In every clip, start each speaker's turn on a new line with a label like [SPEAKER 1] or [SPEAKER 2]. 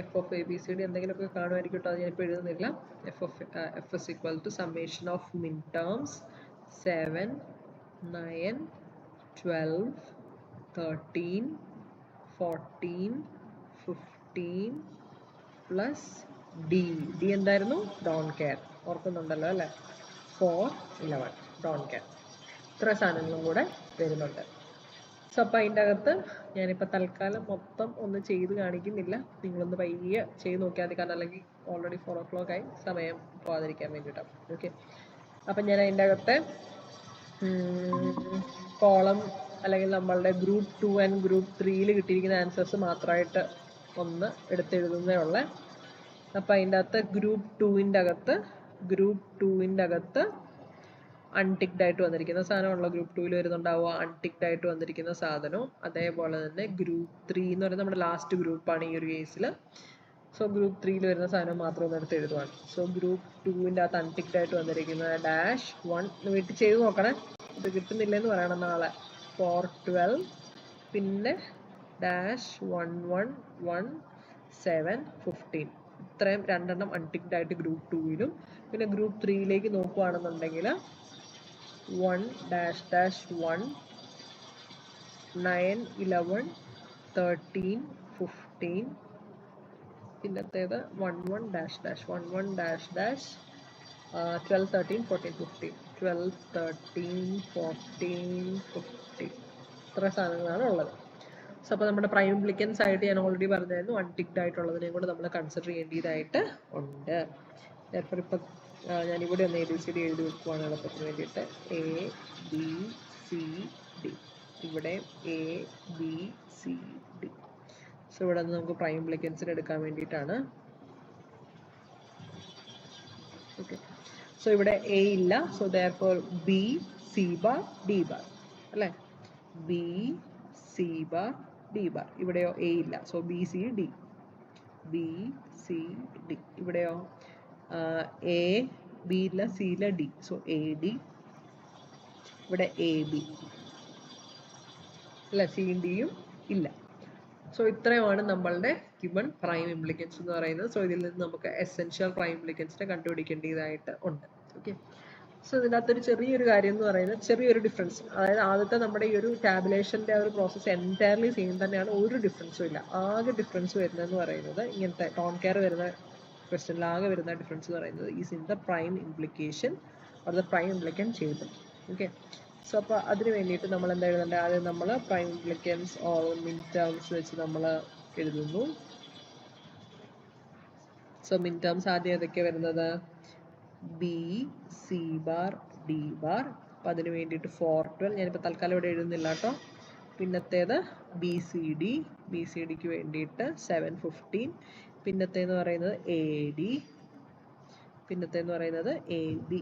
[SPEAKER 1] F of A B C D എന്തെങ്കിലുമൊക്കെ കാണുമായിരിക്കും കേട്ടോ, അത് ഞാനിപ്പോൾ എഴുതുന്നില്ല. F is equal to summation of min terms 7, 9, 12, 13, 14, 15 plus D. D എന്തായിരുന്നു? Don't care. ഓർക്കുന്നുണ്ടല്ലോ അല്ലേ? 4, 11 ഡോൺ കെയർ. ഇത്ര സാധനങ്ങളും കൂടെ വരുന്നുണ്ട്. സോ അപ്പം അതിൻ്റെ അകത്ത് ഞാനിപ്പോൾ തൽക്കാലം മൊത്തം ഒന്ന് ചെയ്ത് കാണിക്കുന്നില്ല. നിങ്ങളൊന്ന് പയ്യെ ചെയ്ത് നോക്കിയാൽ മതി, കാരണം അല്ലെങ്കിൽ ഓൾറെഡി 4 o'clock ആയി, സമയം പോകാതിരിക്കാൻ വേണ്ടിയിട്ടാണ്. ഓക്കെ, അപ്പം ഞാൻ അതിൻ്റെ അകത്തെ കോളം അല്ലെങ്കിൽ നമ്മളുടെ ഗ്രൂപ്പ് 2 ആൻഡ് ഗ്രൂപ്പ് 3 കിട്ടിയിരിക്കുന്ന ആൻസേഴ്സ് മാത്രമായിട്ട് ഒന്ന് എടുത്തെഴുതുന്നേ ഉള്ളേ. അപ്പം അതിൻ്റെ അകത്ത് ഗ്രൂപ്പ് 2ൻ്റെ അകത്ത് അൺടിക്ഡ് ആയിട്ട് വന്നിരിക്കുന്ന സാധനമാണല്ലോ ഗ്രൂപ്പ് 2 വരുന്നുണ്ടാവുക. അൺടിക്ഡ് ആയിട്ട് വന്നിരിക്കുന്ന സാധനവും അതേപോലെ തന്നെ ഗ്രൂപ്പ് 3 എന്ന് പറയുന്നത് നമ്മുടെ ലാസ്റ്റ് ഗ്രൂപ്പാണ് ഈ ഒരു കേസിൽ. സോ ഗ്രൂപ്പ് 3 വരുന്ന സാധനം മാത്രം ഒന്ന് എടുത്ത് എഴുതുവാണ്. സോ ഗ്രൂപ്പ് 2ൻ്റെ അകത്ത് അൺടിക്ഡ് ആയിട്ട് വന്നിരിക്കുന്നത് -1 വീട്ടിൽ ചെയ്ത് നോക്കണേ, ഇത് കിട്ടുന്നില്ലെന്ന് പറയണം നാളെ. 4, 12 പിന്നെ -1, 1, 7, 15 ഇത്രയും രണ്ടെണ്ണം അൺടിക്ഡ് ആയിട്ട് ഗ്രൂപ്പ് 2ലും. പിന്നെ ഗ്രൂപ്പ് 3യിലേക്ക് നോക്കുകയാണെന്നുണ്ടെങ്കിൽ 1, -1, 9, 11, 13, 15 പിന്നത്തേത് 11, -1, 11, 12, 13, 14, 15 12, 13, 14, 15 ഇത്ര സാധനങ്ങളാണ് ഉള്ളത്. സോ അപ്പോൾ നമ്മുടെ പ്രൈം ഇംപ്ലിക്കൻസ് ആയിട്ട് ഞാൻ ഓൾറെഡി പറഞ്ഞായിരുന്നു, അൺടിക്ഡ് ആയിട്ടുള്ളതിനെയും കൂടെ നമ്മൾ കൺസിഡർ ചെയ്യേണ്ടതായിട്ട് ഉണ്ട്. ചിലപ്പോൾ ഇപ്പം ഞാനിവിടെ ഒന്ന് ABCD എഴുതി വെക്കുവാണ് എളുപ്പത്തിന് വേണ്ടിയിട്ട്. ABCD ഇവിടെ ABCD. സോ ഇവിടെ നിന്ന് നമുക്ക് പ്രൈം ഇംപ്ലിക്കൻസിന് എടുക്കാൻ വേണ്ടിയിട്ടാണ്. ഓക്കെ, സോ ഇവിടെ A ഇല്ല. So therefore B, C bar, D bar അല്ലേ? B, C bar, D bar. ഇവിടെയോ A ഇല്ല. So B, C, D. B, C, D. ഇവിടെയോ A, B ഇല്ല, C ഇല്ല, D. So AD. ഇവിടെ AB അല്ല, സിയും ഡിയും ഇല്ല. സോ ഇത്രയുമാണ് നമ്മളുടെ ഗിവൺ പ്രൈം ഇംപ്ലിക്കൻസ് എന്ന് പറയുന്നത്. സോ ഇതിൽ നിന്ന് നമുക്ക് എസെൻഷ്യൽ പ്രൈം ഇംപ്ലിക്കൻസിനെ കണ്ടുപിടിക്കേണ്ടതായിട്ട് ഉണ്ട്. ഓക്കെ, സോ ഇതിനകത്തൊരു ചെറിയൊരു കാര്യം എന്ന് പറയുന്നത്, ചെറിയൊരു ഡിഫറൻസ്, അതായത് ആദ്യത്തെ നമ്മുടെ ഈ ഒരു ടാബുലേഷൻ്റെ ആ ഒരു പ്രോസസ്സ് എൻറ്റയർലി സെയിം തന്നെയാണ്, ഒരു ഡിഫറൻസും ഇല്ല. ആകെ ഡിഫറൻസ് വരുന്നതെന്ന് പറയുന്നത് ഇങ്ങനത്തെ ടോൺ കെയർ വരുന്ന ക്വസ്റ്റ്യനിൽ ആകെ വരുന്ന ഡിഫറൻസ് എന്ന് പറയുന്നത് is in the prime implication or the prime implicant table. Okay, so അപ്പോൾ അതിന് വേണ്ടിയിട്ട് നമ്മൾ എന്താ എഴുതേണ്ടത്? ആദ്യം നമ്മൾ prime implicants or min terms വെച്ച് നമ്മൾ എഴുതുന്നു. സോ മിൻ ടേംസ് ആദ്യം ഏതൊക്കെയാണ് വരുന്നത്? B, C bar, D bar. അപ്പം അതിന് വേണ്ടിയിട്ട് 4, 12 ഞാനിപ്പോൾ തൽക്കാലം ഇവിടെ എഴുതുന്നില്ല കേട്ടോ. പിന്നത്തേത് BCD, BCDക്ക് വേണ്ടിയിട്ട് 7, 15. പിന്നത്തേന്ന് പറയുന്നത് AD, പിന്നത്തേന്ന് പറയുന്നത് AB.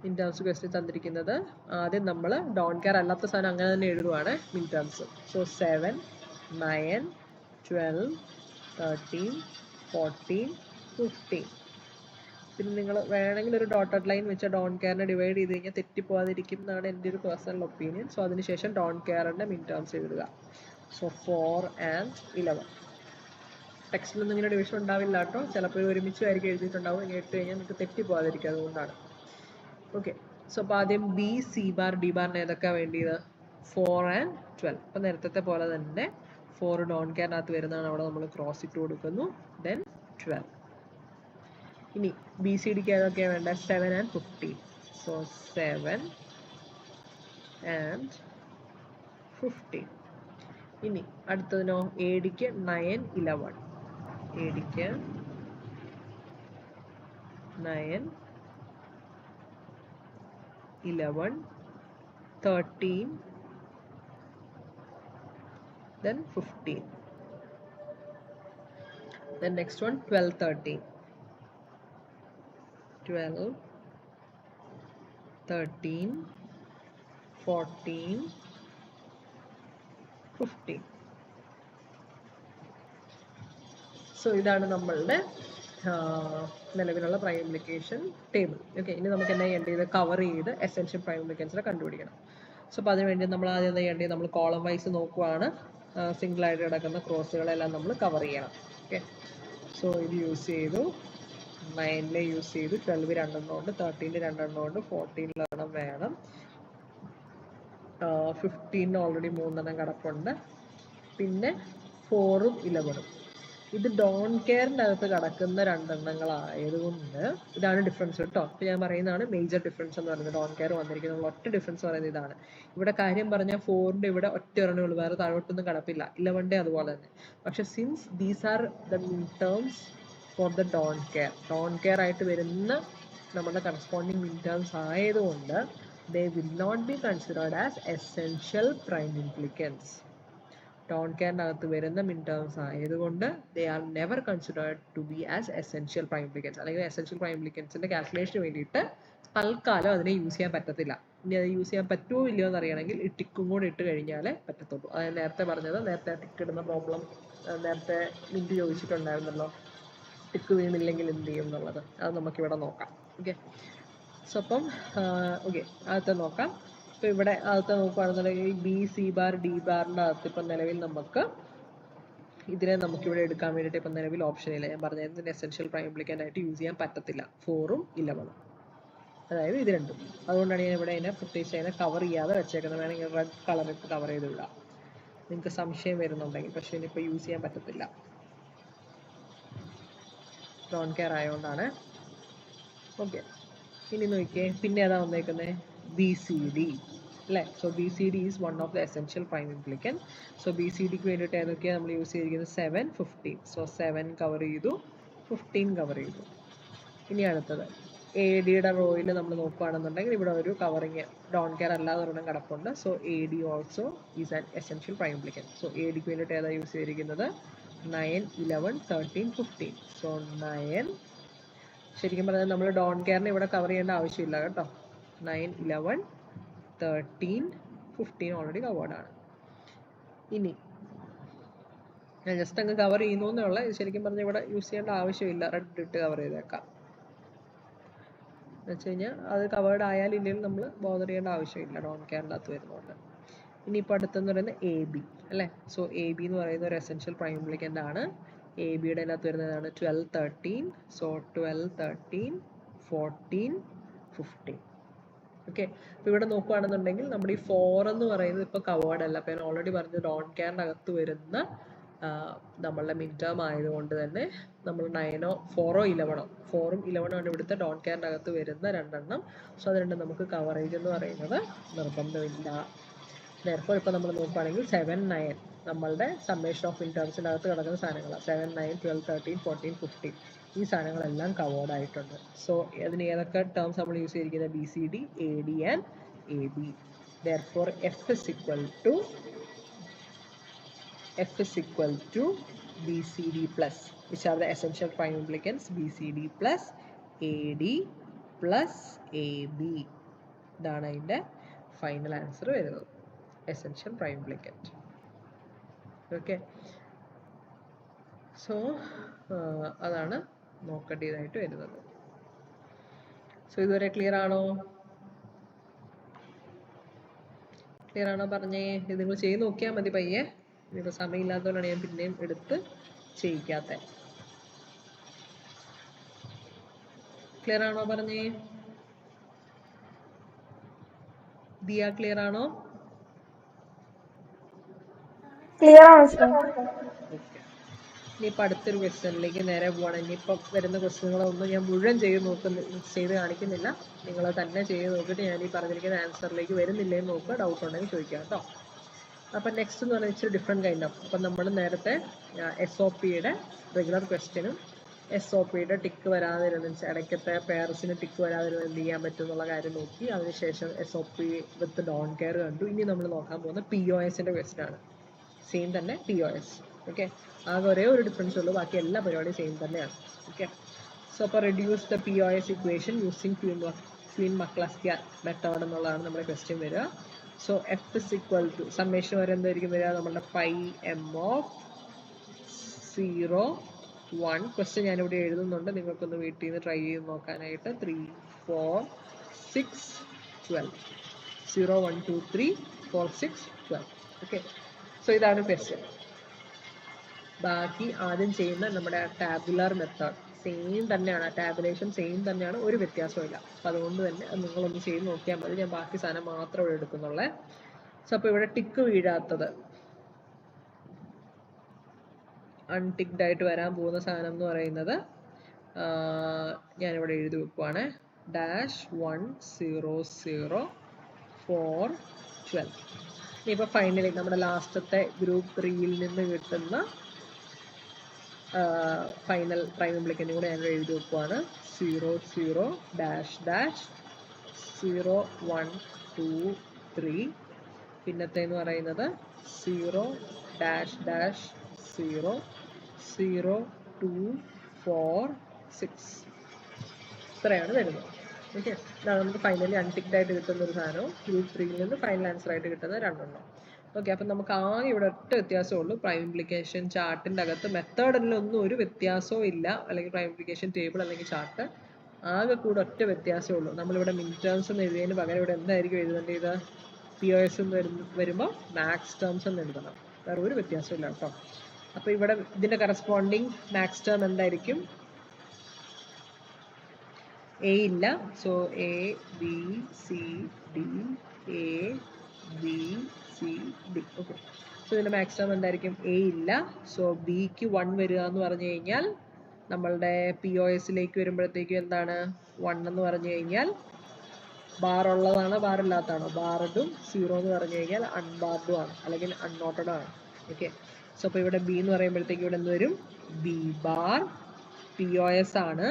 [SPEAKER 1] മിൻ ടേംസ് ക്വസ്റ്റ്യൻ തന്നിരിക്കുന്നത് ആദ്യം നമ്മൾ ഡോൺ കെയർ അല്ലാത്ത സാധനം അങ്ങനെ തന്നെ എഴുതുവാണ് മിൻ ടേംസ്. സോ 7, 9, 12, 13, 14, 15. പിന്നെ നിങ്ങൾ വേണമെങ്കിൽ ഒരു ഡോട്ടഡ് ലൈൻ വെച്ച് ഡോൺ കെയറിനെ ഡിവൈഡ് ചെയ്ത് കഴിഞ്ഞാൽ തെറ്റിപ്പോവാതിരിക്കും എന്നാണ് എൻ്റെ ഒരു പേഴ്സണൽ ഒപ്പീനിയൻ. സോ അതിനുശേഷം ഡോൺ കെയറിൻ്റെ മിൻ ടേംസ് എഴുതുക. So 4 and 11. ടെക്സ്റ്റിലൊന്നും ഇങ്ങനെ ഡിവിഷൻ ഉണ്ടാവില്ല കേട്ടോ, ചിലപ്പോൾ ഒരുമിച്ചായിരിക്കും എഴുതിയിട്ടുണ്ടാവും. ഇനി ഇട്ട് കഴിഞ്ഞാൽ നിങ്ങൾക്ക് തെറ്റിപ്പോവാതിരിക്കും, അതുകൊണ്ടാണ്. ഓക്കെ, സോ അപ്പോൾ ആദ്യം B, C bar, D ബാറിന് ഏതൊക്കെയാണ് വേണ്ടിയത്? 4 and 12. അപ്പോൾ നേരത്തെ പോലെ തന്നെ 4 ഡോൺ കെയറിനകത്ത് വരുന്നതാണ്, അവിടെ നമ്മൾ ക്രോസ് ഇട്ട് കൊടുക്കുന്നു. ദെൻ 12. ഇനി BCDക്ക് ഏതൊക്കെയാണ് വേണ്ടത്? 7 and 15. So 7 and 15. ഇനി അടുത്തതിനോ? ADക്ക് 9, 11. ADക്ക് 9, 11, 13, then 15. Then next one 12, 13. 12, 13, 14, 15. So ഇതാണ് നമ്മളുടെ നിലവിലുള്ള പ്രൈം ഇംപ്ലിക്കേഷൻ ടേബിൾ. ഓക്കെ, ഇനി നമുക്ക് എന്താ ചെയ്യേണ്ടത്? കവർ ചെയ്ത് എസെൻഷ്യൽ പ്രൈം ഇംപ്ലിക്കൻസിനെ കണ്ടുപിടിക്കണം. സോ അപ്പോൾ അതിനുവേണ്ടി നമ്മൾ ആദ്യം എന്താ ചെയ്യേണ്ടത്? നമ്മൾ കോളം വൈസ് നോക്കുവാണ്. സിംഗിളായിട്ട് കിടക്കുന്ന ക്രോസുകളെല്ലാം നമ്മൾ കവർ ചെയ്യണം. ഓക്കെ, സോ ഇത് യൂസ് ചെയ്തു, 9 യൂസ് ചെയ്തു, 12 രണ്ടെണ്ണം ഉണ്ട്, 13 രണ്ടെണ്ണം ഉണ്ട്, 14 ഒരെണ്ണം വേണം, 15 ഓൾറെഡി 3 കിടപ്പുണ്ട്, പിന്നെ 4ഉം 11ഉം. ഇത് ഡോൺ കെയറിൻ്റെ അകത്ത് കിടക്കുന്ന രണ്ടെണ്ണങ്ങളായതുകൊണ്ട് ഇതാണ് ഡിഫറൻസ് കേട്ടോ. അപ്പോൾ ഞാൻ പറയുന്നതാണ് മേജർ ഡിഫറൻസ് എന്ന് പറയുന്നത്. ഡോൺ കെയർ വന്നിരിക്കുന്ന ഒറ്റ ഡിഫറൻസ് പറയുന്നത് ഇതാണ്. ഇവിടെ കാര്യം പറഞ്ഞാൽ 4ൻ്റെ ഇവിടെ ഒറ്റ ഒരെണ്ണേ ഉള്ളൂ, വേറെ താഴോട്ടൊന്നും കിടപ്പില്ല. 11ൻ്റെ അതുപോലെ തന്നെ. പക്ഷെ since these are the terms for the don't care ആയിട്ട് വരുന്ന നമ്മുടെ കറസ്പോണ്ടിങ് മിൻ ടേംസ് ആയതുകൊണ്ട് they will not be considered as essential prime implicants. Don't കെയറിനകത്ത് വരുന്ന മിൻ ടേംസ് ആയതുകൊണ്ട് they are never considered to be as essential prime implicants. അല്ലെങ്കിൽ essential prime implicantsന്റെ കാൽക്കുലേഷന് വേണ്ടിയിട്ട് തൽക്കാലം അതിനെ യൂസ് ചെയ്യാൻ പറ്റത്തില്ല. ഇനി അത് യൂസ് ചെയ്യാൻ പറ്റുമോ ഇല്ലയോ എന്ന് അറിയണമെങ്കിൽ ഈ ടിക്കും കൂടെ ഇട്ട് കഴിഞ്ഞാലേ പറ്റത്തുള്ളൂ. അതായത് നേരത്തെ പറഞ്ഞത്, നേരത്തെ ടിക്ക് ഇടുന്ന പ്രോബ്ലം നേരത്തെ മിൻറ്റ് ചോദിച്ചിട്ടുണ്ടായിരുന്നല്ലോ, ടിക്ക് വീണില്ലെങ്കിൽ എന്ത് ചെയ്യും എന്നുള്ളത്. അത് നമുക്കിവിടെ നോക്കാം. ഓക്കെ, സോ അപ്പം ഓക്കെ, ആദ്യത്തെ നോക്കാം. ഇപ്പോൾ ഇവിടെ ആദ്യത്തെ നോക്കുകയാണെന്നുണ്ടെങ്കിൽ ബി സി ബാർ ഡി ബാറിൻ്റെ അകത്ത് ഇപ്പം നിലവിൽ നമുക്ക് ഇതിനെ നമുക്കിവിടെ എടുക്കാൻ വേണ്ടിയിട്ട് ഇപ്പം നിലവിൽ ഓപ്ഷൻ ഇല്ല. ഞാൻ പറഞ്ഞത് എസെൻഷ്യൽ പ്രൈം ഇംപ്ലിക്കൻ്റ് ആയിട്ട് യൂസ് ചെയ്യാൻ പറ്റത്തില്ല 4ഉം 11ഉം, അതായത് ഇത് രണ്ടും. അതുകൊണ്ടാണ് ഞാൻ ഇവിടെ അതിനെ പ്രത്യേകിച്ച് അതിനെ കവർ ചെയ്യാതെ വെച്ചേക്കുന്നത്. വേണമെങ്കിൽ റെഡ് കളർ ഇട്ട് കവർ ചെയ്ത് വിടാം നിങ്ങൾക്ക് സംശയം വരുന്നുണ്ടെങ്കിൽ. പക്ഷേ ഇതിനിപ്പോൾ യൂസ് ചെയ്യാൻ പറ്റത്തില്ല, ഡോൺ കെയർ ആയതുകൊണ്ടാണ്. ഓക്കെ, ഇനി നോക്കിയേ, പിന്നെ ഏതാ വന്നേക്കുന്നത്, ബി സി ഡി അല്ലേ. So B C D is one of the essential prime implicant. So B C ഡിക്ക് വേണ്ടിയിട്ട് ഏതൊക്കെയാണ് നമ്മൾ യൂസ് ചെയ്തിരിക്കുന്നത്, 7, 15. സോ 7 കവർ ചെയ്തു, 15 കവർ ചെയ്തു. ഇനി അടുത്തത് എ ഡിയുടെ റോയിൽ നമ്മൾ നോക്കുകയാണെന്നുണ്ടെങ്കിൽ ഇവിടെ ഒരു കവറിങ് ഡോൺ കെയർ അല്ലാതെ ഒരെണ്ണം കിടപ്പുണ്ട്. So A D also is an essential prime implicant. So A ഡിക്ക് വേണ്ടിയിട്ട് ഏതാ യൂസ് ചെയ്തിരിക്കുന്നത്, 9, 11, 13, 15. സോ 9, ശരിക്കും പറഞ്ഞാൽ നമ്മൾ ഡോൺ കെയറിനെ ഇവിടെ കവർ ചെയ്യേണ്ട ആവശ്യമില്ല കേട്ടോ. 9, 11, 13, 15 ഓൾറെഡി കവേർഡ് ആണ്. ഇനി ഞാൻ ജസ്റ്റ് അങ്ങ് കവർ ചെയ്യുന്നേ ഉള്ളൂ. ഇത് ശരിക്കും പറഞ്ഞാൽ ഇവിടെ യൂസ് ചെയ്യേണ്ട ആവശ്യമില്ല, റെഡ് ഇട്ട് കവർ ചെയ്തേക്കാം. എന്ന് വെച്ച് കഴിഞ്ഞാൽ അത് കവേർഡ് ആയാലും ഇല്ലെങ്കിലും നമ്മൾ ബോദർ ചെയ്യേണ്ട ആവശ്യമില്ല, ഡോൺ കെയറിൻ്റെ അകത്ത് വരുന്നുണ്ട്. ഇനിയിപ്പോൾ അടുത്തെന്ന് പറയുന്നത് എ ബി അല്ലേ. സോ എ ബി എന്ന് പറയുന്ന ഒരു എസെൻഷ്യൽ പ്രൈം ഇംപ്ലിക്കൻ്റ് ആണ്. എ ബിയുടെ അതിനകത്ത് വരുന്നതാണ് 12, 13. സോ 12, 13, 14, 15. ഓക്കെ, അപ്പോൾ ഇവിടെ നോക്കുകയാണെന്നുണ്ടെങ്കിൽ നമ്മുടെ ഈ 4 എന്ന് പറയുന്നത് ഇപ്പോൾ കവേർഡ് അല്ല. അപ്പോൾ ഞാൻ ഓൾറെഡി പറഞ്ഞു ഡോൺ കെയറിൻ്റെ അകത്ത് വരുന്ന നമ്മളുടെ മിഡ് ടേം ആയതുകൊണ്ട് തന്നെ നമ്മൾ 9ഓ 4ഓ 11ഓ 4ഉം 11ഉം ആണ് ഇവിടുത്തെ ഡോൺ കെയറിൻ്റെ അകത്ത് വരുന്ന രണ്ടെണ്ണം. സോ അത് രണ്ടും നമുക്ക് കവറേജ് എന്ന് പറയുന്നത് നിർബന്ധമില്ല. നേരത്തെ ഇപ്പോൾ നമ്മൾ നോക്കുകയാണെങ്കിൽ 7, 9 നമ്മളുടെ സമ്മേഷൻ ഓഫ് മിൻ ടേംസിൻ്റെ അകത്ത് കിടക്കുന്ന സാധനങ്ങളാണ്. 7, 9, 12, 13, 14, 15 ഈ സാധനങ്ങളെല്ലാം കവേർഡ് ആയിട്ടുണ്ട്. സോ അതിന് ഏതൊക്കെ ടേംസ് നമ്മൾ യൂസ് ചെയ്തിരിക്കുന്നത്, B C D, A D and A B. therefore F is equal to BCD plus, which are the essential prime implicants, BCD plus AD plus AB. ഇതാണ് അതിൻ്റെ ഫൈനൽ ആൻസർ വരുന്നത്, essential prime implicant. Okay, so അതാണ് നോക്കേണ്ടതായിട്ട് വരുന്നത്. So ഇതുവരെ clear ആണോ? Clear ആണോ പറഞ്ഞേ. ഇത് നിങ്ങൾ ചെയ്ത് നോക്കിയാൽ മതി പയ്യെ. ഇപ്പോൾ സമയമില്ലാത്തതുകൊണ്ടാണ് ഞാൻ പിന്നെയും എടുത്ത് ചെയ്യിക്കാത്തത്. ക്ലിയർ ആണോ പറഞ്ഞേ. ദിയ ക്ലിയർ ആണോ?
[SPEAKER 2] ക്ലിയർ ആണ് സർ.
[SPEAKER 1] ഓക്കെ, ഇനിയിപ്പോൾ അടുത്തൊരു ക്വസ്റ്റ്യനിലേക്ക് നേരെ പോവുകയാണെങ്കിൽ ഇപ്പം വരുന്ന ക്വസ്റ്റ്യനുകളൊന്നും ഞാൻ മുഴുവൻ ചെയ്ത് കാണിക്കുന്നില്ല. നിങ്ങൾ തന്നെ ചെയ്ത് നോക്കിയിട്ട് ഞാൻ ഈ പറഞ്ഞിരിക്കുന്ന ആൻസറിലേക്ക് വരുന്നില്ലേന്ന് നോക്കുക. ഡൗട്ട് ഉണ്ടെങ്കിൽ ചോദിക്കാം കേട്ടോ. അപ്പം നെക്സ്റ്റ് എന്ന് പറഞ്ഞാൽ ഇച്ചിരി ഡിഫറെൻറ്റ് കൈൻഡ് ഓഫ്. അപ്പം നമ്മൾ നേരത്തെ SOPയുടെ റെഗുലർ ക്വസ്റ്റ്യനും SOPയുടെ ടിക്ക് വരാതിരുന്ന ഇടയ്ക്കത്തെ പെയർസിന് ടിക്ക് വരാതിരുന്ന എന്ത് ചെയ്യാൻ പറ്റും എന്നുള്ള കാര്യം നോക്കി. അതിനുശേഷം SOP വിത്ത് ഡോൺ കെയർ കണ്ടു. ഇനി നമ്മൾ നോക്കാൻ പോകുന്ന POSൻ്റെ ക്വസ്റ്റ്യൻ ആണ്. സെയിം തന്നെ POS. ഓക്കെ, ആകെ ഒരേ ഒരു ഡിഫറൻസ് ഉള്ളൂ, ബാക്കി എല്ലാ പരിപാടിയും സെയിം തന്നെയാണ്. ഓക്കെ, സോ അപ്പോൾ reduce the POS equation using Quine McCluskey method എന്നുള്ളതാണ് നമ്മുടെ ക്വസ്റ്റ്യൻ വരിക. So F is equal to summation വരെ എന്തായിരിക്കും വരിക, നമ്മുടെ phi m of 0, 1. ക്വസ്റ്റ്യൻ ഞാനിവിടെ എഴുതുന്നുണ്ട്, നിങ്ങൾക്കൊന്ന് വീട്ടിൽ നിന്ന് ട്രൈ ചെയ്ത് നോക്കാനായിട്ട്. 3, 4, 6, 12. 0, 1, 2, 3, 4, 6, 12. ഓക്കെ, സോ സോ ഇതാണ് ക്വസ്റ്റ്യൻ. ബാക്കി ആദ്യം ചെയ്യുന്ന നമ്മുടെ ടാബുലാർ മെത്തേഡ് സെയിം തന്നെയാണ്, ടാബുലേഷൻ സെയിം തന്നെയാണ്, ഒരു വ്യത്യാസമില്ല. അപ്പം അതുകൊണ്ട് തന്നെ അത് നിങ്ങളൊന്ന് ചെയ്ത് നോക്കിയാൽ മതി. ഞാൻ ബാക്കി സാധനം മാത്രം ഇവിടെ എടുക്കുന്നുള്ളേ. സോ അപ്പോൾ ഇവിടെ ടിക്ക് വീഴാത്തത് അൺടിക്ഡ് ആയിട്ട് വരാൻ പോകുന്ന സാധനം എന്ന് പറയുന്നത് ഞാനിവിടെ എഴുതി വെക്കുവാണ്. -100/412. ഇനിയിപ്പോൾ ഫൈനലി നമ്മുടെ ലാസ്റ്റത്തെ ഗ്രൂപ്പ് 3-യിൽ നിന്ന് കിട്ടുന്ന ഫൈനൽ പ്രൈം ഇംപ്ലിക്കൻ്റ് കൂടെ ഞാൻ എഴുതി വെക്കുവാണ്. 00-0-0123. പിന്നത്തേന്ന് പറയുന്നത് 0-0-0-246. ഇത്രയാണ് വരുന്നത്. ഓക്കെ, ഇതാണ് നമുക്ക് ഫൈനലി അൺടിക്ഡ് ആയിട്ട് കിട്ടുന്ന ഒരു സാധനവും ഗ്രൂപ്പ് 3-യിൽ നിന്ന് ഫൈനൽ ആൻസർ ആയിട്ട് കിട്ടുന്ന 2 ഓക്കെ. അപ്പം നമുക്ക് ആകെ ഇവിടെ ഒറ്റ വ്യത്യാസമുള്ളൂ. പ്രൈം ഇംപ്ലിക്കേഷൻ ചാർട്ടിൻ്റെ അകത്ത് മെത്തേഡിലൊന്നും ഒരു വ്യത്യാസവും ഇല്ല, അല്ലെങ്കിൽ പ്രൈം ഇംപ്ലിക്കേഷൻ ടേബിൾ അല്ലെങ്കിൽ ചാർട്ട് ആകെ കൂടെ ഒറ്റ വ്യത്യാസമേ ഉള്ളൂ. നമ്മളിവിടെ മിൻ ടേംസ് എന്ന് എഴുതിയതിന് പകരം ഇവിടെ എന്തായിരിക്കും എഴുതേണ്ടത്? POS എന്ന് വരുമ്പോൾ മാക്സ് ടേംസ് എന്ന് എഴുതണം. വേറെ ഒരു വ്യത്യാസമില്ല കേട്ടോ. അപ്പോൾ ഇവിടെ ഇതിൻ്റെ കറസ്പോണ്ടിങ് മാക്സ് ടേം എന്തായിരിക്കും? A ഇല്ല, so A B C D A B C D. Okay, so ഇതിൻ്റെ മാക്സ് ടേം എന്തായിരിക്കും? A ഇല്ല, സോ ബിക്ക് 1 വരിക എന്ന് പറഞ്ഞു കഴിഞ്ഞാൽ നമ്മളുടെ POSലേക്ക് വരുമ്പോഴത്തേക്കും എന്താണ് 1 എന്ന് പറഞ്ഞു കഴിഞ്ഞാൽ ബാർ ഉള്ളതാണ്, ബാർ ഇല്ലാത്തതാണോ? ബാർഡും 0 എന്ന് പറഞ്ഞു കഴിഞ്ഞാൽ അൺബാർഡും ആണ്, അല്ലെങ്കിൽ അൺനോട്ടഡും ആണ്. ഓക്കെ, സോ അപ്പോൾ ഇവിടെ B എന്ന് പറയുമ്പോഴത്തേക്കും ഇവിടെ എന്ത് വരും? B ബാർ POS ആണ്.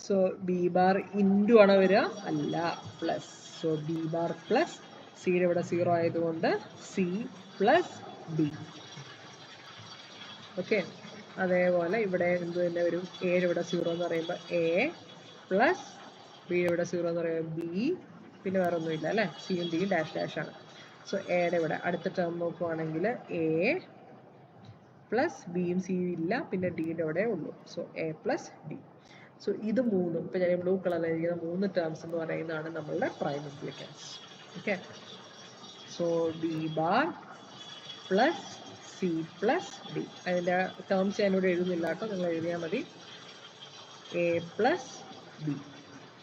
[SPEAKER 1] സോ B ബാർ ഇൻറ്റു ആണോ വരിക? അല്ല, plus. So B bar plus സിയുടെ ഇവിടെ 0 ആയതുകൊണ്ട് C പ്ലസ് D. ഓക്കെ, അതേപോലെ ഇവിടെ എന്ത് തന്നെ വരും? A ഇവിടെ 0 എന്ന് പറയുമ്പോൾ A പ്ലസ് B ഇവിടെ 0 എന്ന് പറയുമ്പോൾ B, പിന്നെ വേറെ ഒന്നുമില്ല അല്ലേ? സിയും ഡിയും ഡാഷ് ഡാഷ് ആണ്. സോ എയുടെ ഇവിടെ അടുത്ത ടേം നോക്കുവാണെങ്കിൽ A പ്ലസ് ബിയും സിയും ഇല്ല, പിന്നെ ഡിയുടെ ഇവിടെ ഉള്ളൂ. So A plus D. So ഇത് മൂന്നും ഇപ്പം ഞാൻ ബ്ലൂ കളറിൽ എഴുതിയ 3 ടേംസ് എന്ന് പറയുന്നതാണ് നമ്മളുടെ prime implicants. Okay, so D bar plus C plus D. അതിൻ്റെ ടേംസ് ഞാനിവിടെ എഴുതുന്നില്ല കേട്ടോ, നിങ്ങൾ എഴുതിയാൽ മതി. A plus B.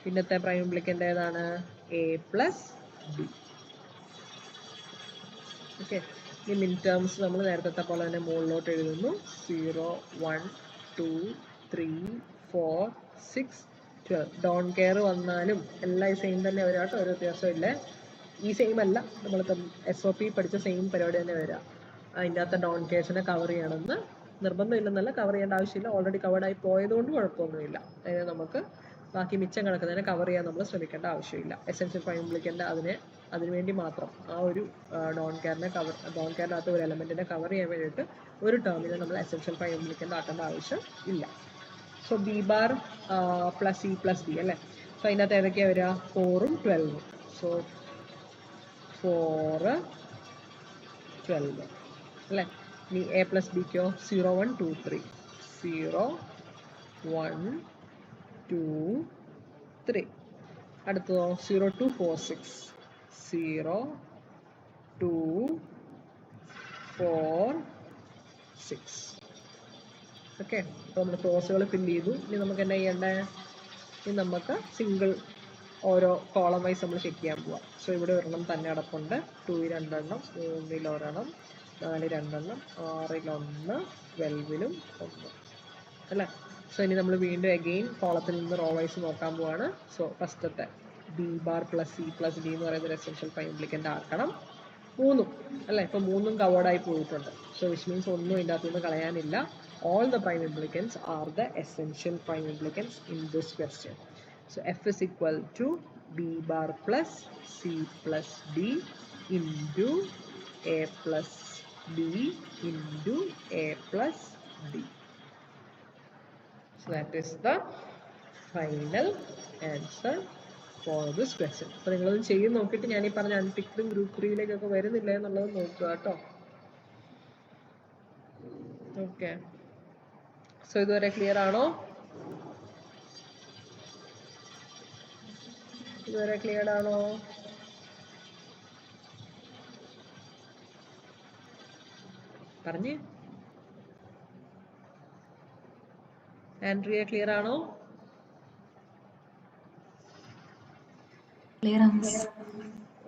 [SPEAKER 1] പിന്നത്തെ പ്രൈം ഇംപ്ലിക്കൻ്റ് ഏതാണ്? A plus D. ഓക്കെ, ഈ മിൻ ടേംസ് നമ്മൾ നേരത്തെ പോലെ തന്നെ മുകളിലോട്ട് എഴുതുന്നു. 0 1 2 3 4 6 12. ഡോൺ കെയർ വന്നാലും എല്ലാം ഈ സെയിം തന്നെ വരാം കേട്ടോ, ഒരു വ്യത്യാസമില്ല. ഈ സെയിം അല്ല, നമ്മൾ SOP പഠിച്ച സെയിം പരിപാടി തന്നെ വരാം. അതിൻ്റെ അകത്ത് ഡോൺ കെയർസിനെ കവർ ചെയ്യണമെന്ന് നിർബന്ധമില്ലെന്നല്ല, കവർ ചെയ്യേണ്ട ആവശ്യമില്ല. ഓൾറെഡി കവേർഡായി പോയതുകൊണ്ട് കുഴപ്പമൊന്നുമില്ല. അതായത് നമുക്ക് ബാക്കി മിച്ചം കിടക്കുന്നതിനെ കവർ ചെയ്യാൻ നമ്മൾ ശ്രമിക്കേണ്ട ആവശ്യമില്ല. എസെൻഷ്യൽ പ്രൈം ഇംപ്ലിക്കൻ്റ് അതിനുവേണ്ടി മാത്രം ആ ഒരു ഡോൺ കെയറിനകത്ത് ഒരു എലമെൻറ്റിനെ കവർ ചെയ്യാൻ വേണ്ടിയിട്ട് ഒരു ടേമിനെ നമ്മൾ എസെൻഷ്യൽ പ്രൈം ഇംപ്ലിക്കൻ്റ് ആക്കേണ്ട ആവശ്യം ഇല്ല. So B bar plus C plus D അല്ലേ? സോ അതിനകത്ത് ഏതൊക്കെയാണ് വരിക? 4ഉം 12ഉം. സോ 4 12 അല്ലേ? ഇനി A പ്ലസ് ബിക്കോ 0 1 2 3. 0 1 2 3. അടുത്തതോ 0 2 4 6. 0 2 4 6. ഓക്കെ, അപ്പോൾ നമ്മൾ ക്ലോസുകൾ ഫില്ല് ചെയ്തു. ഇനി നമുക്ക് എന്താ ചെയ്യേണ്ടത്? ഇനി നമുക്ക് സിംഗിൾ ഓരോ കോളം വൈസ് നമ്മൾ ചെക്ക് ചെയ്യാൻ പോവാം. സോ ഇവിടെ ഒരെണ്ണം തന്നെ അടപ്പുണ്ട്. 2 2 എണ്ണം, 3 ഒരെണ്ണം, 4 2 എണ്ണം, 6 1, 12 1 അല്ലേ? സോ ഇനി നമ്മൾ വീണ്ടും അഗെയിൻ കോളത്തിൽ നിന്ന് റോ വൈസ് നോക്കാൻ പോവാണ്. സോ ഫസ്റ്റത്തെ B bar plus C plus D എന്ന് പറയുന്ന ഒരു എസെൻഷ്യൽ പ്രൈം ഇംപ്ലിക്കൻ്റ് ആക്കണം. 3 അല്ലേ? ഇപ്പം 3 കവേർഡായി പോയിട്ടുണ്ട്. സോ വിച്ച് മീൻസ് ഒന്നും ഇതിൻ്റെ അകത്തുനിന്ന് കളയാനില്ല. All the prime implicants are the essential prime implicants in this question. So F is equal to B bar plus C plus D into A plus B into A plus D. So that is the final answer for this question. അപ്പോൾ നിങ്ങളത് ചെയ്ത് നോക്കിയിട്ട് ഞാൻ ഈ പറഞ്ഞ അൺടിക്ഡും group 3-യിലേക്കൊക്കെ വരുന്നില്ല എന്നുള്ളത് നോക്കുക കേട്ടോ. ഓക്കെ, സോ ഇതുവരെ ക്ലിയർ ആണോ? ഇതുവരെ ക്ലിയർ ആണോ? പറഞ്ഞേ. ആൻഡ്രിയ ക്ലിയർ ആണോ?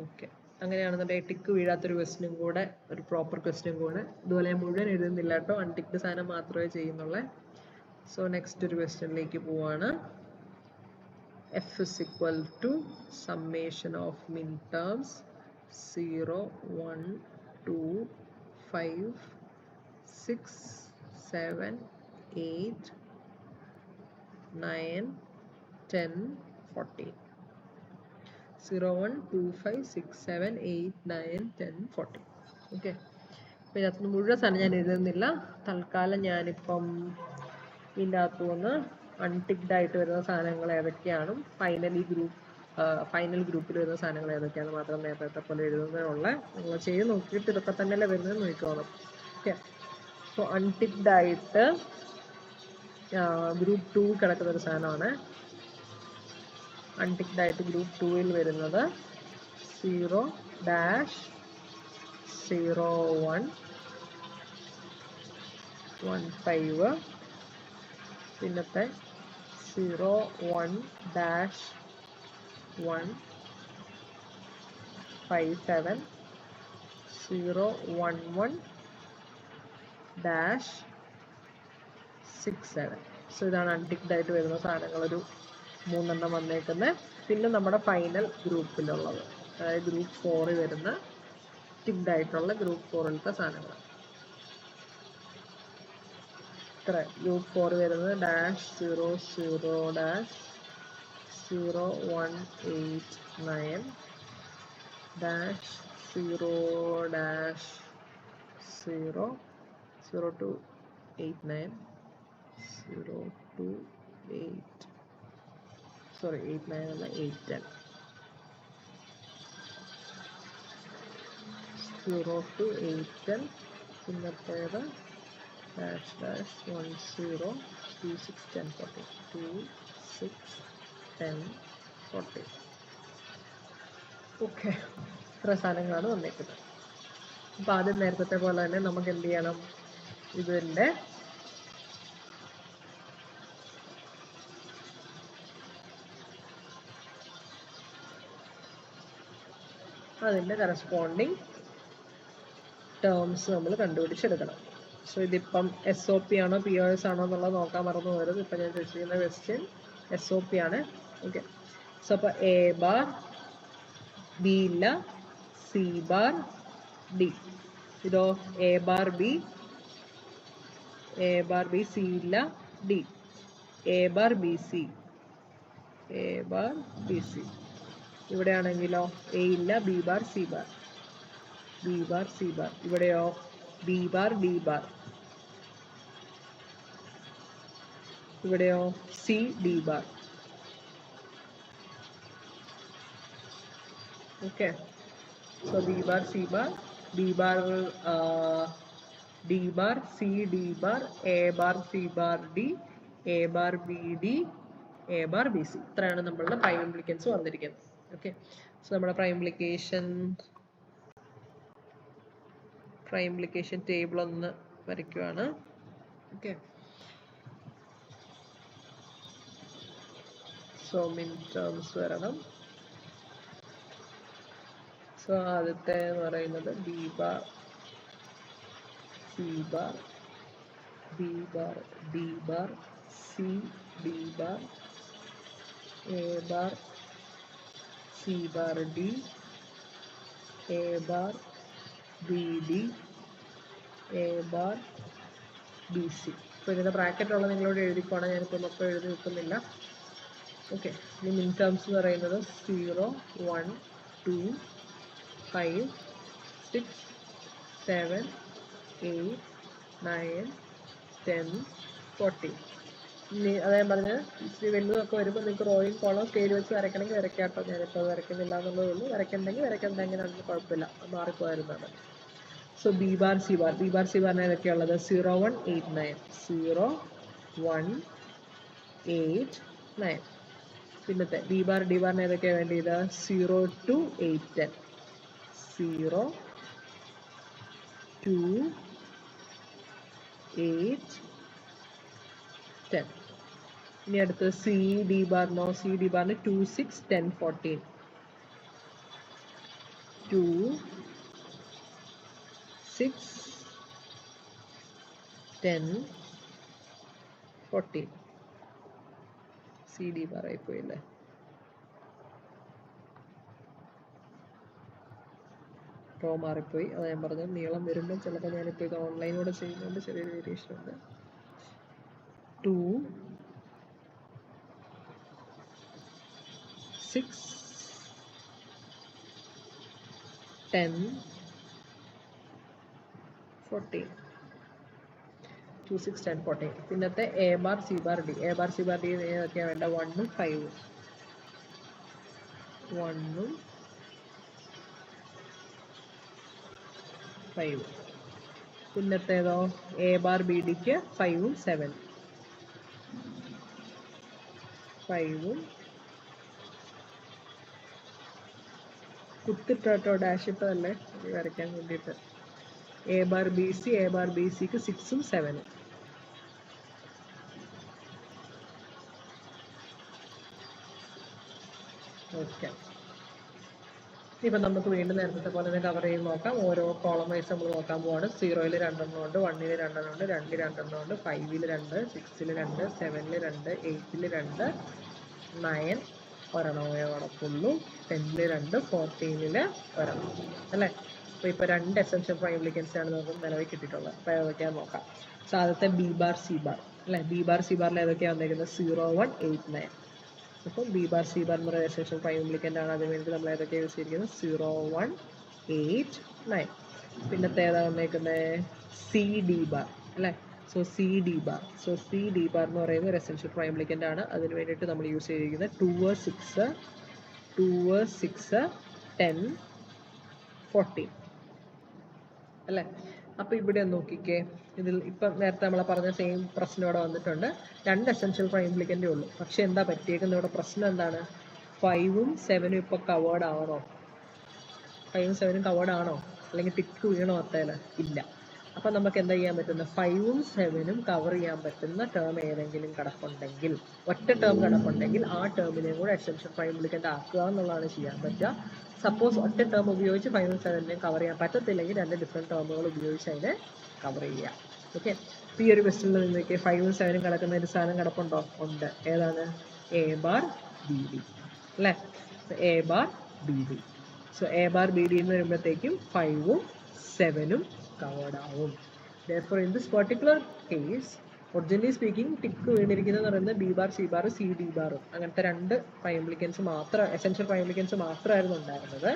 [SPEAKER 1] ഓക്കെ, അങ്ങനെയാണെന്നുണ്ടെങ്കിൽ ടിക്ക് വീഴാത്തൊരു ക്വസ്റ്റിനും കൂടെ, ഒരു പ്രോപ്പർ ക്വസ്റ്റിനും കൂടെ. ഇതുപോലെ മുഴുവൻ എഴുതുന്നില്ല കേട്ടോ, അൺടിക്ഡ് സാധനം മാത്രമേ ചെയ്യുന്നുള്ളൂ. സോ നെക്സ്റ്റ് ഒരു ക്വസ്റ്റ്യനിലേക്ക് പോവാണ്. F is equal to summation of min terms 0, 1, 2, 5, 6, 7, 8, 9, 10, 14. 0, 1, 2, 5, 6, 7, 8, 9, 10, 14. Okay, അപ്പോൾ ഇതിനകത്ത് മുഴുവൻ സാധനം ഞാൻ എഴുതുന്നില്ല. തൽക്കാലം ഞാനിപ്പം ഇതിൻ്റെ അകത്തു നിന്ന് അൺടിക്ഡ് ആയിട്ട് വരുന്ന സാധനങ്ങൾ ഏതൊക്കെയാണ്, ഫൈനൽ ഗ്രൂപ്പിൽ വരുന്ന സാധനങ്ങൾ ഏതൊക്കെയാണ് മാത്രം നേരത്തെ പോലെ എഴുതുന്നതിനുള്ള. നിങ്ങൾ ചെയ്ത് നോക്കിയിട്ട് ഇതൊക്കെ തന്നെയല്ലേ വരുന്നത് നോക്കിക്കോണം. ഓക്കെ, അപ്പോൾ അൺടിക്ഡ് ആയിട്ട് ഗ്രൂപ്പ് 2 കിടക്കുന്ന ഒരു സാധനമാണ്. അൺടിക്ഡ് ആയിട്ട് ഗ്രൂപ്പ് 2-ൽ വരുന്നത് 0, 0, 1, 1, 5, പിന്നത്തെ 0, 1, 1, 5, 7, 0, 1, 1, 6, 7. സോ ഇതാണ് അൺടിക്ഡ് ആയിട്ട് വരുന്ന സാധനങ്ങൾ, ഒരു 3 എണ്ണം വന്നേക്കുന്നത്. പിന്നെ നമ്മുടെ ഫൈനൽ ഗ്രൂപ്പിലുള്ളത്, അതായത് ഗ്രൂപ്പ് 4 വരുന്ന ടിക്ഡ് ആയിട്ടുള്ള ഗ്രൂപ്പ് 4-ലത്തെ സാധനങ്ങൾ. ഇത്ര ഗ്രൂപ്പ് 4 വരുന്നത് -0, 0, 0, 1, 8, 9, -0, 0, 0 to 8, 9, 0 to 8, sorry 8, 9 അല്ല 8, 10, 0 to 8, 10. പിന്നത്തേത് -1, 0, 2, 6, 10, 14, 2, 6, 10, 14. ഓക്കെ, ഇത്ര സാധനങ്ങളാണ് വന്നേക്കുന്നത്. അപ്പോൾ ആദ്യം നേരത്തെ പോലെ തന്നെ നമുക്ക് എന്ത് ചെയ്യണം, ഇതിൻ്റെ കറസ്പോണ്ടിങ് ടേംസ് നമ്മൾ കണ്ടുപിടിച്ചെടുക്കണം. സോ ഇതിപ്പം SOP ആണോ POS ആണോ എന്നുള്ളത് നോക്കാൻ മറന്നു പോകരുത്. ഇപ്പം ഞാൻ ചോദിച്ചിരിക്കുന്ന ക്വസ്റ്റ്യൻ SOP ആണ്. ഓക്കെ, സോ അപ്പോൾ A ബാർ, B ഇല്ല, C ബാർ, D. ഇതോ A ബാർ B, C ഇല്ല, D. A bar B C, ഇവിടെയാണെങ്കിലോ A ഇല്ല, B ബാർ C ബാർ, ഇവിടെയോ B ബാർ D ബാർ, ഇവിടെയോ C D bar. Okay, so B bar C bar, B bar D bar, C D bar, A bar C bar D, A bar B D, A bar B C. ഇത്രയാണ് നമ്മളുടെ prime ഇംപ്ലിക്കൻസ് വന്നിരിക്കുന്നത്. Okay, so നമ്മുടെ prime implication table ഒന്ന് വരയ്ക്കുവാണ്. Okay, so മിൻ terms വരണം. So ആദ്യത്തെ എന്ന് പറയുന്നത് B bar, C bar, B bar, D bar, C D bar, A bar, C bar D, A bar B D, A bar B C. അപ്പോൾ ഇതിൻ്റെ ബ്രാക്കറ്റുള്ള നിങ്ങളോട് എഴുതിക്കോണം, ഞാനിപ്പോൾ മൊത്തം എഴുതി വെക്കുന്നില്ല. ഓക്കെ, ഇനി മിൻ ടേംസ് എന്ന് പറയുന്നത് 0, 1, 2, 5, 6, 7, 8, 9, 10, 14. ഇനി അതായത് പറഞ്ഞ് ഇച്ചിരി വലുതൊക്കെ വരുമ്പോൾ നിങ്ങൾക്ക് റോയും കോളം സ്കെയിൽ വെച്ച് വരയ്ക്കണമെങ്കിൽ വരയ്ക്കാട്ടോ. ഞാനിപ്പോൾ അത് വരയ്ക്കുന്നില്ല എന്നുള്ളതേ ഉള്ളൂ. വരയ്ക്കണമെങ്കിൽ വരയ്ക്കണ്ടെങ്കിലാണെന്ന് കുഴപ്പമില്ല, മാറിപ്പോയിരുന്നത്. So B bar C bar, ഏതൊക്കെയുള്ളത് 0, 1, 8, 9, 0, 1, 8, 9. പിന്നത്തെ B ബാർ D ബാറിന് ഏതൊക്കെയാണ് വേണ്ടിയത് 0 to 8, 10, 0, 2, 8 10. ഇനി അടുത്ത് സി ഡി ബാറിനോ? സി ഡി ബാറിന് 2 6 10 14. 2 6 10 14. സി ഡി ബാർ ആയിപ്പോയില്ലേ? റോ മാറിപ്പോയി. അത് ഞാൻ പറഞ്ഞു, നീളം വരുമ്പോൾ ചിലപ്പോൾ ഞാനിപ്പോൾ ഇത് ഓൺലൈനിലൂടെ ചെയ്യുന്നതുകൊണ്ട് ചെറിയൊരു വേരിയേഷൻ ഉണ്ട്. 2 6 10 14. 2 6 10 14. പിന്നത്തെ A bar C bar D. A bar C bar D ഏതൊക്കെയാണ് വേണ്ട? 1 5. 1 5. പിന്നത്തേതോ? എ ബാർ ബി ഡിക്ക് 5 7. 5 കുത്തിട്ടോ ഡാഷ് ഇട്ടതല്ലേ വരയ്ക്കാൻ വേണ്ടിയിട്ട്. A bar B C. A bar B സിക്ക് 6 7. ഓക്കെ. ഇപ്പം നമുക്ക് വീണ്ടും നേരത്തെ പോലെ തന്നെ കവർ ചെയ്ത് നോക്കാം. ഓരോ കോളം വൈസ് നമ്മൾ നോക്കാൻ പോവാണ്. 0-ൽ 2 ഉണ്ട്, 1-ൽ 2 ഉണ്ട്, 2-ൽ 2 ഉണ്ട്, 5-ൽ 2, 6-ൽ 2, 7-ൽ 2, 8-ൽ 2, 9 ഒരെണ്ണമേ ഉള്ളൂ, 10-ൽ 2, 14-ൽ ഒരെണ്ണം അല്ലേ? അപ്പോൾ ഇപ്പോൾ 2 എസെൻഷ്യൽ പ്രൈംലിക്കൻസ് ആണ് നമുക്ക് നിലവിൽ കിട്ടിയിട്ടുള്ളത്. അപ്പോൾ ഏതൊക്കെയാണെന്ന് നോക്കാം. സോ ആദ്യത്തെ ബി ബാർ സി ബാർ അല്ലേ? ബി ബാർ സി ബാറിൽ ഏതൊക്കെയാണ് വന്നിരിക്കുന്നത്? 0 1 8 9. അപ്പം ബി ബാർ സി ബാർ എന്ന് പറയുന്ന എസെൻഷ്യൽ പ്രൈംലിക്കൻ്റ് ആണ്. അതിന് വേണ്ടി നമ്മൾ ഏതൊക്കെ യൂസ് ചെയ്തിരിക്കുന്നത്? 0 1 8 9. പിന്നത്തെ ഏതാ വന്നേക്കുന്നത്? സി ഡി ബാർ അല്ലേ? So C D bar. So C D bar എന്ന് പറയുന്നത് ഒരു എസെൻഷ്യൽ പ്രൈംലിക്കൻ്റ് ആണ്. അതിന് വേണ്ടിയിട്ട് നമ്മൾ യൂസ് ചെയ്തിരിക്കുന്നത് 2 6 10 14 അല്ലേ? അപ്പോൾ ഇവിടെ നോക്കിക്കേ, ഇതിൽ ഇപ്പം നേരത്തെ നമ്മൾ പറഞ്ഞ സെയിം പ്രശ്നം ഇവിടെ വന്നിട്ടുണ്ട്. 2 എസെൻഷ്യൽ പ്രൈംലിക്കൻ്റേ ഉള്ളൂ. പക്ഷെ എന്താ പറ്റിയേക്കുന്നത് ഇവിടെ? പ്രശ്നം എന്താണ്? 5-ഉം 7-ഉം ഇപ്പോൾ കവേർഡ് ആവണോ? 5-ഉം 7-ഉം കവേർഡ് ആണോ? അല്ലെങ്കിൽ ടിക്ക് വീണോ അത്തേൽ? ഇല്ല. അപ്പം നമുക്ക് എന്താ ചെയ്യാൻ പറ്റുന്ന? 5-ഉം 7-ഉം കവർ ചെയ്യാൻ പറ്റുന്ന ടേം ഏതെങ്കിലും കിടപ്പുണ്ടെങ്കിൽ, ഒറ്റ ടേം കിടപ്പുണ്ടെങ്കിൽ ആ ടേമിനെയും കൂടെ എസെൻഷ്യൽ പ്രൈംലിക്കൻ്റ് ആക്കുക എന്നുള്ളതാണ് ചെയ്യാൻ പറ്റുക. സപ്പോസ് ഒറ്റ ടേം ഉപയോഗിച്ച് 5-ഉം 7-നെയും കവർ ചെയ്യാൻ പറ്റത്തില്ലെങ്കിൽ 2 ഡിഫറെൻറ്റ് ടേമുകൾ ഉപയോഗിച്ച് അതിനെ കവർ ചെയ്യുക. ഓക്കെ. അപ്പോൾ ഈ ഒരു ക്വസ്റ്റ്യനിൽ നിന്നേക്ക് 5-ഉം 7-ഉം കിടക്കുന്ന ഒരു സാധനം കിടപ്പുണ്ടോ? ഉണ്ട്. ഏതാണ്? എ ബാർ ബി ഡി അല്ലേ? A bar B D. So A bar B D എന്ന് വരുമ്പോഴത്തേക്കും 5-ഉം 7-ഉം കവേർഡ് ആവും. Therefore, in this particular case, originally speaking tick വീണിരിക്കുന്നത് പറയുന്നത് B bar C bar C D ബാറും അങ്ങനത്തെ 2 പ്രൈംലിക്കൻസ് മാത്രം, എസെൻഷ്യൽ പ്രൈംലിക്കൻസ് മാത്രമായിരുന്നു ഉണ്ടായിരുന്നത്.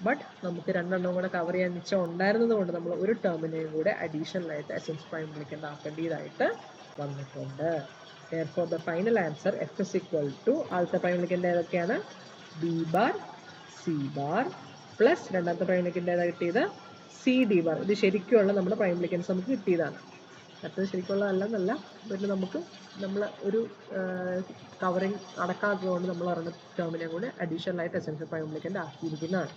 [SPEAKER 1] ബട്ട് നമുക്ക് 2 എണ്ണം കൂടെ കവർ ചെയ്യാൻ മിച്ചം ഉണ്ടായിരുന്നത് കൊണ്ട് നമ്മൾ ഒരു ടേമിനെയും കൂടെ അഡീഷണൽ ആയിട്ട് എസെൻഷ്യൽ പ്രൈംലിക്കൻ്റ് ആക്കേണ്ടതായിട്ട് വന്നിട്ടുണ്ട്. Therefore, the final answer F is equal to ആദ്യത്തെ പ്രൈംലിക്കൻ്റ് ഏതൊക്കെയാണ്? B bar C bar plus രണ്ടാമത്തെ പ്രൈംലിക്കൻ്റ് ഏതാ കിട്ടിയത്? C D bar. ഇത് ശരിക്കുള്ള നമ്മുടെ പ്രൈംലിക്കൻസ് നമുക്ക് കിട്ടിയതാണ്. മറ്റത് ശരിക്കുള്ളതല്ലെന്നല്ല, പിന്നെ നമുക്ക് നമ്മൾ ഒരു കവറിങ് അടക്കാത്തതുകൊണ്ട് നമ്മൾ പറഞ്ഞ ടേമിനെ കൂടെ അഡീഷണൽ ആയിട്ട് എസെൻഷ്യൽ പ്രൈംലിക്കൻ്റ് ആക്കിയിരിക്കുന്നതാണ്.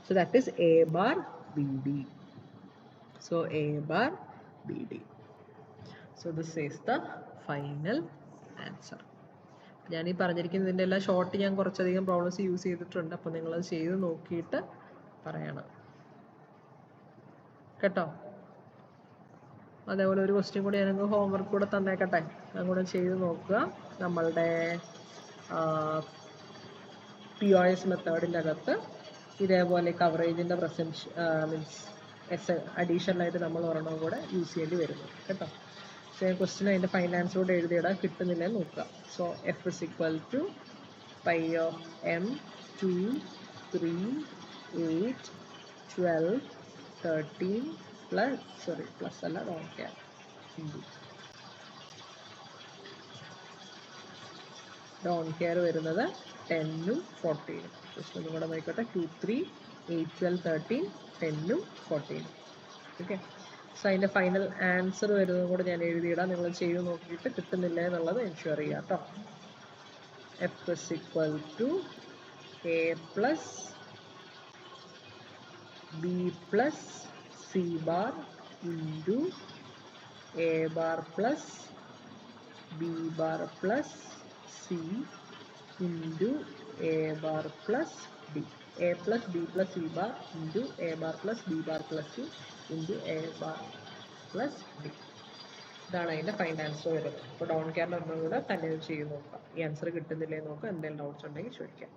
[SPEAKER 1] So that is A bar B D. So A bar B D. So this is the final answer. ഞാൻ ഈ പറഞ്ഞിരിക്കുന്നതിൻ്റെ എല്ലാം ഷോർട്ട് ഞാൻ കുറച്ചധികം പ്രോബ്ലംസ് യൂസ് ചെയ്തിട്ടുണ്ട്. അപ്പോൾ നിങ്ങളത് ചെയ്ത് നോക്കിയിട്ട് പറയണം കേട്ടോ. അതേപോലെ ഒരു ക്വസ്റ്റ്യൻ കൂടി ഞാൻ ഹോംവർക്ക് കൂടെ തന്നേക്കട്ടെ, അതും കൂടെ ചെയ്ത് നോക്കുക. നമ്മളുടെ POS മെത്തേഡിൻ്റെ അകത്ത് ഇതേപോലെ കവറേജിൻ്റെ മീൻസ് അഡീഷണൽ ആയിട്ട് നമ്മൾ ഒരെണ്ണം കൂടെ യൂസ് ചെയ്യേണ്ടി വരുന്നു കേട്ടോ. സോ ഞാൻ ക്വസ്റ്റ്യൻ അതിൻ്റെ ഫൈനൽ ആൻസറോട് എഴുതിയിടാൻ കിട്ടുന്നില്ലെന്ന് നോക്കുക. So F is equal to pi of m 2 3 8 12 13 plus അല്ല ഓക്കെ ഡോൺ കെയർ വരുന്നത് 10-ഉം 14-ഉം. ജസ്റ്റ് ഒന്നും കൂടെ നോക്കട്ടെ. 2 3 8 12 13 10-ഉം 14-ഉം. ഓക്കെ. സോ അതിൻ്റെ ഫൈനൽ ആൻസർ വരുന്നതും കൂടെ ഞാൻ എഴുതിയിടാം. നിങ്ങൾ ചെയ്ത് നോക്കിയിട്ട് കിട്ടുന്നില്ല എന്നുള്ളത് എൻഷുർ ചെയ്യാം കേട്ടോ. F is equal to A plus B plus C bar into A bar plus B bar plus C into A bar plus D. A plus B plus C bar into A bar plus B bar plus C into A bar plus D. ഇതാണ് അതിൻ്റെ final answer വരുന്നത്. അപ്പോൾ don't കെയറിൻ്റെ ഒന്നും കൂടെ തന്നെ ചെയ്ത് നോക്കാം. ഈ ആൻസർ കിട്ടുന്നില്ലേ നോക്കാം. എന്തെങ്കിലും ഡൗട്ട്സ് ഉണ്ടെങ്കിൽ ചോദിക്കാം.